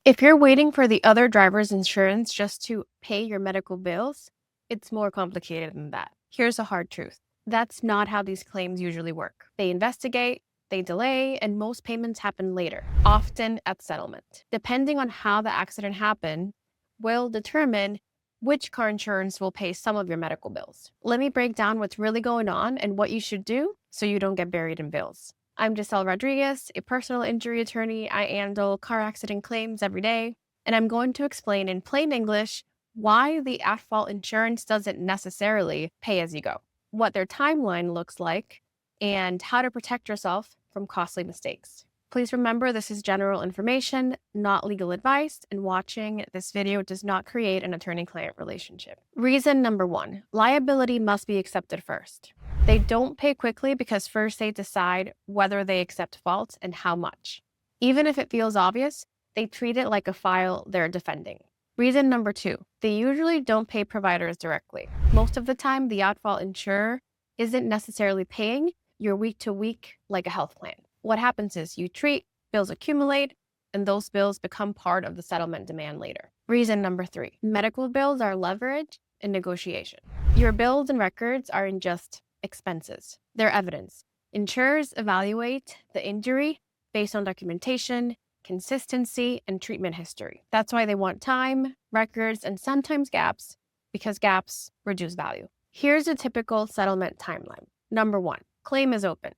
If you're waiting for the other driver's insurance just to pay your medical bills, it's more complicated than that. Here's a hard truth. That's not how these claims usually work. They investigate, they delay, and most payments happen later, often at settlement. Depending on how the accident happened, will determine which car insurance will pay some of your medical bills. Let me break down what's really going on and what you should do so you don't get buried in bills. I'm Giselle Rodriguez, a personal injury attorney. I handle car accident claims every day, and I'm going to explain in plain English why the at-fault insurance doesn't necessarily pay as you go, what their timeline looks like, and how to protect yourself from costly mistakes. Please remember this is general information, not legal advice, and watching this video does not create an attorney-client relationship. Reason number 1, liability must be accepted first. They don't pay quickly because first they decide whether they accept fault and how much. Even if it feels obvious, they treat it like a file they're defending. Reason number 2, they usually don't pay providers directly. Most of the time, the at-fault insurer isn't necessarily paying your week to week like a health plan. What happens is you treat, bills accumulate, and those bills become part of the settlement demand later. Reason number 3, medical bills are leverage in negotiation. Your bills and records aren't just expenses, they're evidence. Insurers evaluate the injury based on documentation, consistency, and treatment history. That's why they want time, records, and sometimes gaps, because gaps reduce value. Here's a typical settlement timeline. Number 1, claim is open.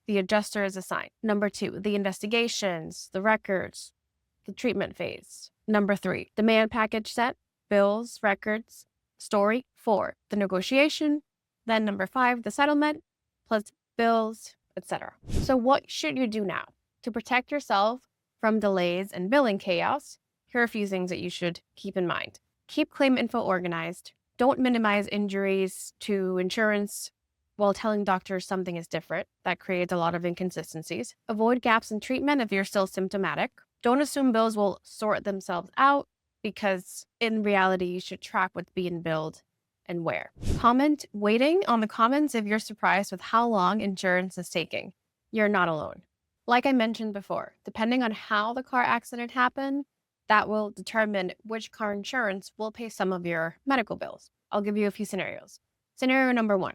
The adjuster is assigned. Number 2, the investigations, the records, the treatment phase. Number 3, demand package set, bills, records, story. 4, the negotiation. Then number 5, the settlement, plus bills, etc. So what should you do now? To protect yourself from delays and billing chaos, here are a few things that you should keep in mind. Keep claim info organized. Don't minimize injuries to insurance while telling doctors something is different. That creates a lot of inconsistencies. Avoid gaps in treatment if you're still symptomatic. Don't assume bills will sort themselves out, because in reality, you should track what's being billed and where. Comment waiting on the comments if you're surprised with how long insurance is taking. You're not alone. Like I mentioned before, depending on how the car accident happened, that will determine which car insurance will pay some of your medical bills. I'll give you a few scenarios. Scenario number 1.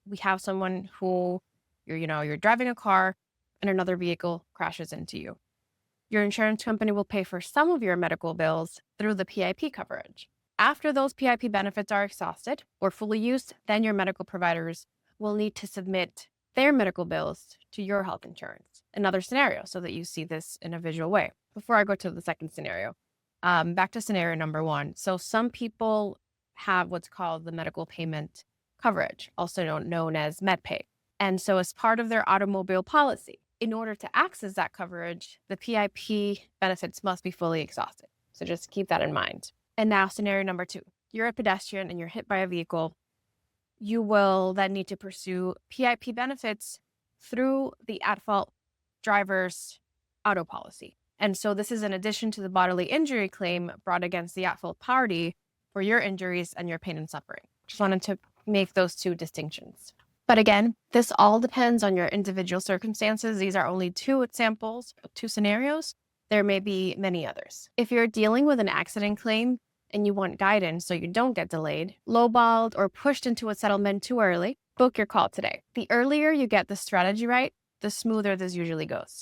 We have someone who you're driving a car and another vehicle crashes into you. Your insurance company will pay for some of your medical bills through the PIP coverage. After those PIP benefits are exhausted or fully used, then your medical providers will need to submit their medical bills to your health insurance. Another scenario, so that you see this in a visual way. Before I go to the second scenario, back to scenario number 1. So some people have what's called the medical payment coverage, also known as MedPay. And so as part of their automobile policy, in order to access that coverage, the PIP benefits must be fully exhausted. So just keep that in mind. And now scenario number 2, you're a pedestrian and you're hit by a vehicle. You will then need to pursue PIP benefits through the at-fault driver's auto policy. And so this is in addition to the bodily injury claim brought against the at-fault party for your injuries and your pain and suffering. Just wanted to make those two distinctions. But again, this all depends on your individual circumstances. These are only 2 examples, 2 scenarios. There may be many others. If you're dealing with an accident claim and you want guidance so you don't get delayed, lowballed, or pushed into a settlement too early, book your call today. The earlier you get the strategy right, the smoother this usually goes.